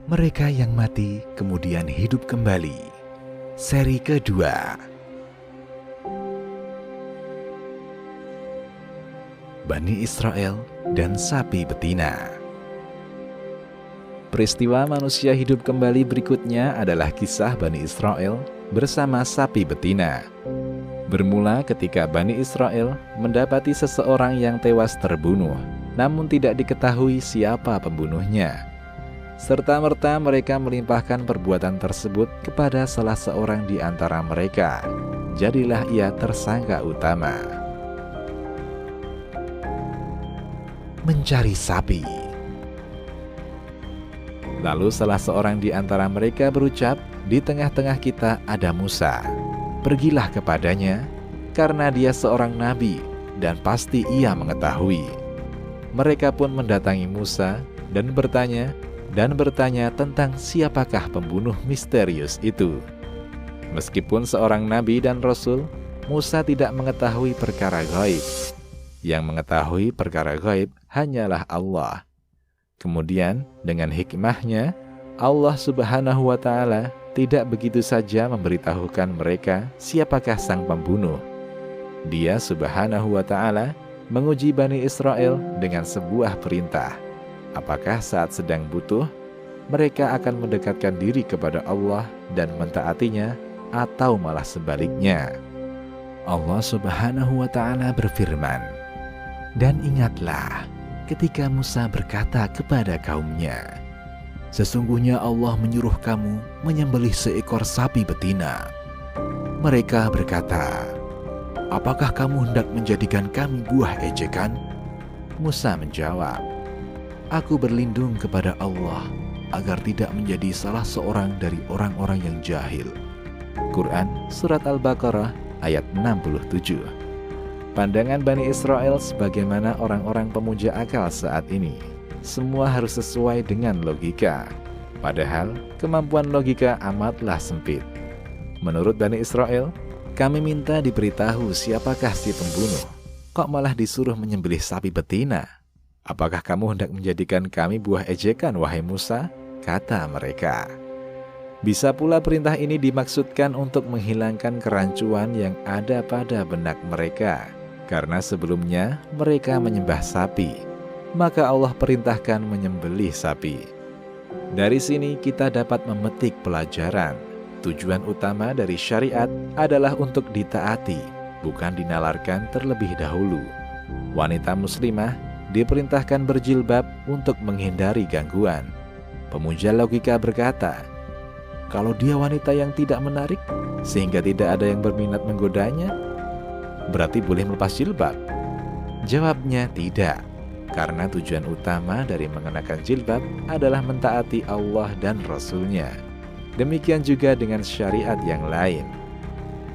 Mereka yang mati kemudian hidup kembali. Seri kedua. Bani Israel dan sapi betina. Peristiwa manusia hidup kembali berikutnya adalah kisah Bani Israel bersama sapi betina. Bermula ketika Bani Israel mendapati seseorang yang tewas terbunuh, namun tidak diketahui siapa pembunuhnya. Serta-merta mereka melimpahkan perbuatan tersebut kepada salah seorang di antara mereka. Jadilah ia tersangka utama. Mencari sapi. Lalu salah seorang di antara mereka berucap, "Di tengah-tengah kita ada Musa. Pergilah kepadanya, karena dia seorang nabi dan pasti ia mengetahui." Mereka pun mendatangi Musa dan bertanya tentang siapakah pembunuh misterius itu. Meskipun seorang nabi dan rasul, Musa tidak mengetahui perkara gaib. Yang mengetahui perkara gaib hanyalah Allah. Kemudian dengan hikmahnya, Allah Subhanahu wa Ta'ala tidak begitu saja memberitahukan mereka siapakah sang pembunuh. Dia Subhanahu wa Ta'ala menguji Bani Israel dengan sebuah perintah. Apakah saat sedang butuh, mereka akan mendekatkan diri kepada Allah dan mentaatinya, atau malah sebaliknya? Allah Subhanahu wa Ta'ala berfirman, "Dan ingatlah ketika Musa berkata kepada kaumnya, sesungguhnya Allah menyuruh kamu menyembelih seekor sapi betina. Mereka berkata, apakah kamu hendak menjadikan kami buah ejekan?" Musa menjawab, "Aku berlindung kepada Allah agar tidak menjadi salah seorang dari orang-orang yang jahil." Quran Surat Al-Baqarah ayat 67. Pandangan Bani Israel sebagaimana orang-orang pemuja akal saat ini, semua harus sesuai dengan logika. Padahal kemampuan logika amatlah sempit. Menurut Bani Israel, kami minta diberitahu siapakah si pembunuh. Kok malah disuruh menyembelih sapi betina? Apakah kamu hendak menjadikan kami buah ejekan, wahai Musa? Kata mereka. Bisa pula perintah ini dimaksudkan untuk menghilangkan kerancuan yang ada pada benak mereka. Karena sebelumnya mereka menyembah sapi, maka Allah perintahkan menyembelih sapi. Dari sini kita dapat memetik pelajaran. Tujuan utama dari syariat adalah untuk ditaati, bukan dinalarkan terlebih dahulu. Wanita muslimah diperintahkan berjilbab untuk menghindari gangguan. Pemuja logika berkata, kalau dia wanita yang tidak menarik, sehingga tidak ada yang berminat menggodanya, berarti boleh melepas jilbab? Jawabnya tidak, karena tujuan utama dari mengenakan jilbab adalah mentaati Allah dan Rasul-Nya. Demikian juga dengan syariat yang lain.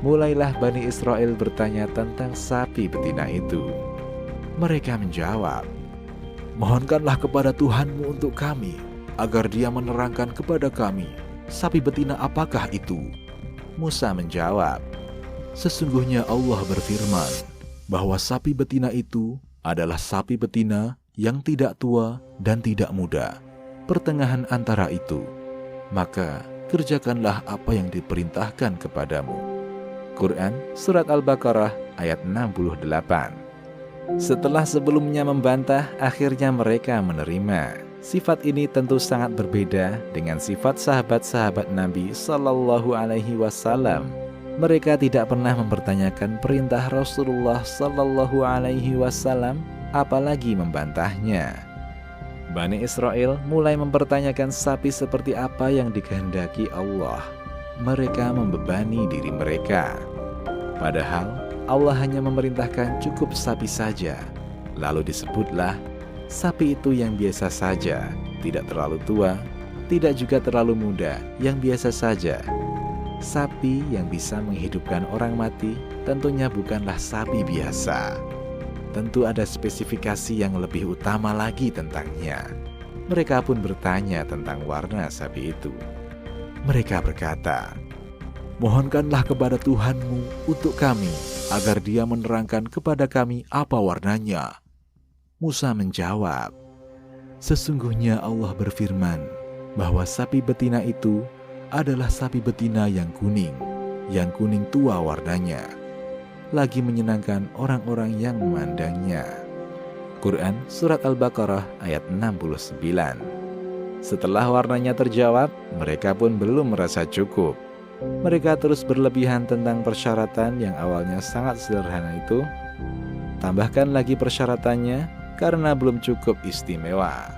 Mulailah Bani Israel bertanya tentang sapi betina itu. Mereka menjawab, mohonkanlah kepada Tuhanmu untuk kami, agar dia menerangkan kepada kami, sapi betina apakah itu? Musa menjawab, sesungguhnya Allah berfirman, bahwa sapi betina itu adalah sapi betina yang tidak tua dan tidak muda, pertengahan antara itu. Maka kerjakanlah apa yang diperintahkan kepadamu. Quran Surat Al-Baqarah ayat 68. Setelah sebelumnya membantah, akhirnya mereka menerima. Sifat ini tentu sangat berbeda dengan sifat sahabat-sahabat Nabi Sallallahu Alaihi Wasallam. Mereka tidak pernah mempertanyakan perintah Rasulullah Sallallahu Alaihi Wasallam, apalagi membantahnya. Bani Israel mulai mempertanyakan sapi seperti apa yang dikehendaki Allah. Mereka membebani diri mereka. Padahal Allah hanya memerintahkan cukup sapi saja. Lalu disebutlah sapi itu yang biasa saja, tidak terlalu tua, tidak juga terlalu muda, yang biasa saja. Sapi yang bisa menghidupkan orang mati tentunya bukanlah sapi biasa. Tentu ada spesifikasi yang lebih utama lagi tentangnya. Mereka pun bertanya tentang warna sapi itu. Mereka berkata, mohonkanlah kepada Tuhanmu untuk kami, agar dia menerangkan kepada kami apa warnanya. Musa menjawab, sesungguhnya Allah berfirman, bahwa sapi betina itu adalah sapi betina yang kuning tua warnanya, lagi menyenangkan orang-orang yang memandangnya. Quran Surat Al-Baqarah ayat 69. Setelah warnanya terjawab, mereka pun belum merasa cukup. Mereka terus berlebihan tentang persyaratan yang awalnya sangat sederhana itu. Tambahkan lagi persyaratannya karena belum cukup istimewa.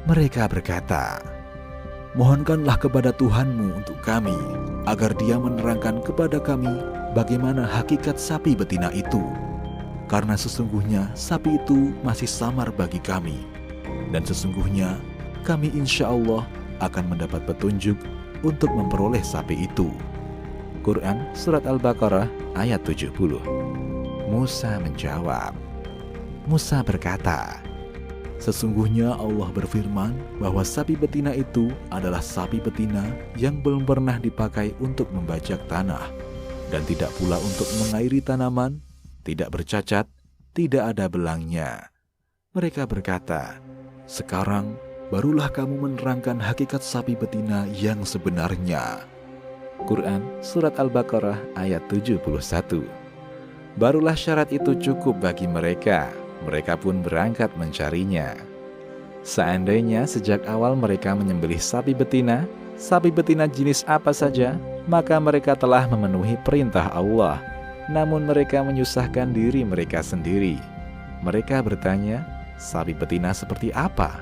Mereka berkata, "Mohonkanlah kepada Tuhanmu untuk kami, agar Dia menerangkan kepada kami bagaimana hakikat sapi betina itu. Karena sesungguhnya sapi itu masih samar bagi kami, dan sesungguhnya kami insya Allah akan mendapat petunjuk untuk memperoleh sapi itu." Quran Surat Al-Baqarah ayat 70. Musa menjawab. Musa berkata, "Sesungguhnya Allah berfirman bahwa sapi betina itu adalah sapi betina yang belum pernah dipakai untuk membajak tanah, dan tidak pula untuk mengairi tanaman, tidak bercacat, tidak ada belangnya." Mereka berkata, "Sekarang barulah kamu menerangkan hakikat sapi betina yang sebenarnya." Quran Surat Al-Baqarah ayat 71. Barulah syarat itu cukup bagi mereka. Mereka pun berangkat mencarinya. Seandainya sejak awal mereka menyembelih sapi betina jenis apa saja, maka mereka telah memenuhi perintah Allah. Namun mereka menyusahkan diri mereka sendiri. Mereka bertanya, "Sapi betina seperti apa?"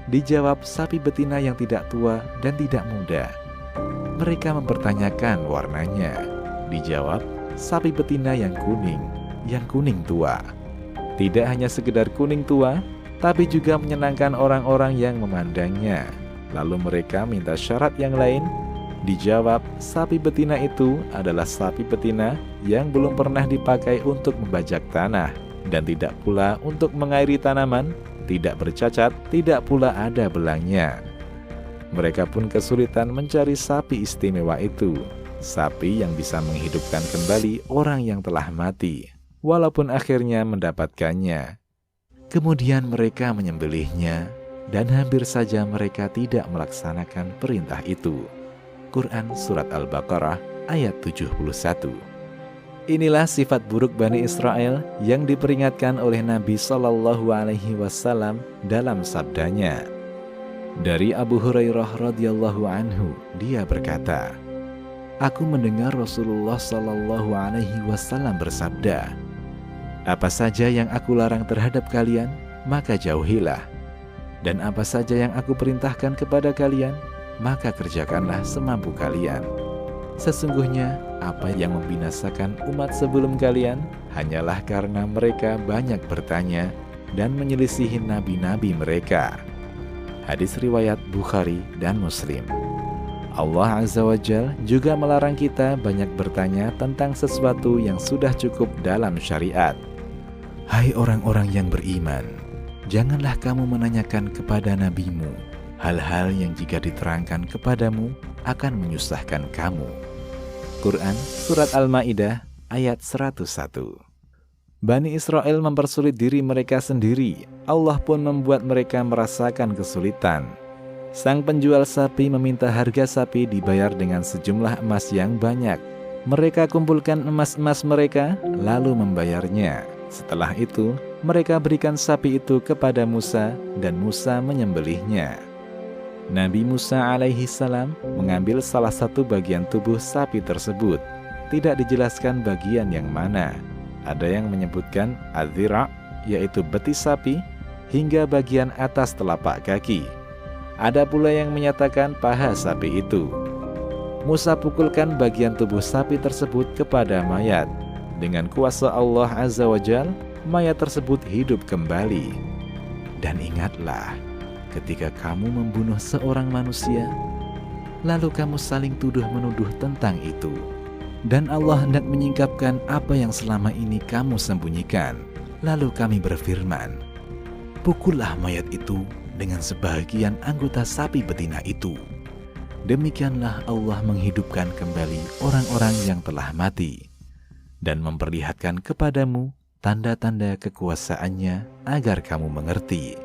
Dijawab, "Sapi betina yang tidak tua dan tidak muda." Mereka mempertanyakan warnanya. Dijawab, "Sapi betina yang kuning tua." Tidak hanya sekedar kuning tua, tapi juga menyenangkan orang-orang yang memandangnya. Lalu mereka minta syarat yang lain. Dijawab, sapi betina itu adalah sapi betina yang belum pernah dipakai untuk membajak tanah, dan tidak pula untuk mengairi tanaman, tidak bercacat, tidak pula ada belangnya. Mereka pun kesulitan mencari sapi istimewa itu, sapi yang bisa menghidupkan kembali orang yang telah mati, walaupun akhirnya mendapatkannya. Kemudian mereka menyembelihnya, dan hampir saja mereka tidak melaksanakan perintah itu. Quran Surat Al-Baqarah ayat 71. Inilah sifat buruk Bani Israel yang diperingatkan oleh Nabi SAW dalam sabdanya. Dari Abu Hurairah radhiyallahu anhu, dia berkata, "Aku mendengar Rasulullah SAW bersabda, 'Apa saja yang aku larang terhadap kalian, maka jauhilah. Dan apa saja yang aku perintahkan kepada kalian, maka kerjakanlah semampu kalian. Sesungguhnya apa yang membinasakan umat sebelum kalian hanyalah karena mereka banyak bertanya dan menyelisihi nabi-nabi mereka.'" Hadis riwayat Bukhari dan Muslim. Allah Azza wa Jalla juga melarang kita banyak bertanya tentang sesuatu yang sudah cukup dalam syariat. "Hai orang-orang yang beriman, janganlah kamu menanyakan kepada nabimu hal-hal yang jika diterangkan kepadamu akan menyusahkan kamu." Quran Surat Al-Ma'idah ayat 101. Bani Israel mempersulit diri mereka sendiri. Allah pun membuat mereka merasakan kesulitan. Sang penjual sapi meminta harga sapi dibayar dengan sejumlah emas yang banyak. Mereka kumpulkan emas-emas mereka, lalu membayarnya. Setelah itu, mereka berikan sapi itu kepada Musa, dan Musa menyembelihnya. Nabi Musa alaihi salam mengambil salah satu bagian tubuh sapi tersebut. Tidak dijelaskan bagian yang mana. Ada yang menyebutkan adzira', yaitu betis sapi, hingga bagian atas telapak kaki. Ada pula yang menyatakan paha sapi itu. Musa pukulkan bagian tubuh sapi tersebut kepada mayat. Dengan kuasa Allah Azza wa Jalla, mayat tersebut hidup kembali. Dan ingatlah, ketika kamu membunuh seorang manusia, lalu kamu saling tuduh-menuduh tentang itu, dan Allah hendak menyingkapkan apa yang selama ini kamu sembunyikan. Lalu kami berfirman, pukullah mayat itu dengan sebahagian anggota sapi betina itu. Demikianlah Allah menghidupkan kembali orang-orang yang telah mati, dan memperlihatkan kepadamu tanda-tanda kekuasaannya agar kamu mengerti.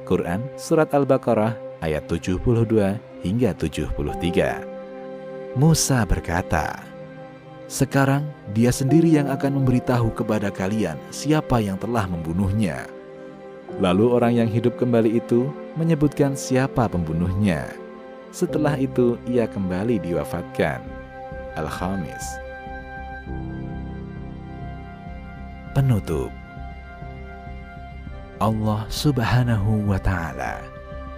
Quran Surat Al-Baqarah ayat 72 hingga 73. Musa berkata, "Sekarang dia sendiri yang akan memberitahu kepada kalian siapa yang telah membunuhnya." Lalu orang yang hidup kembali itu menyebutkan siapa pembunuhnya. Setelah itu ia kembali diwafatkan. Al-Khamis. Penutup. Allah Subhanahu wa Ta'ala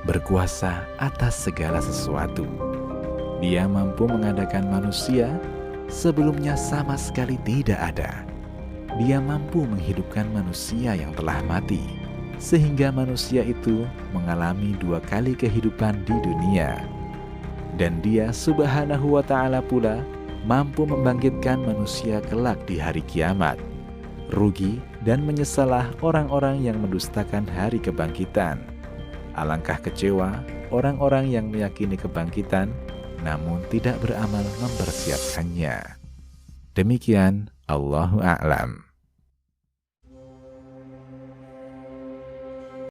berkuasa atas segala sesuatu. Dia mampu mengadakan manusia sebelumnya sama sekali tidak ada. Dia mampu menghidupkan manusia yang telah mati, sehingga manusia itu mengalami 2 kali kehidupan di dunia. Dan Dia Subhanahu wa Ta'ala pula mampu membangkitkan manusia kelak di hari kiamat. Rugi dan menyesalah orang-orang yang mendustakan hari kebangkitan. Alangkah kecewa orang-orang yang meyakini kebangkitan namun tidak beramal mempersiapkannya. Demikian, Allahu a'lam.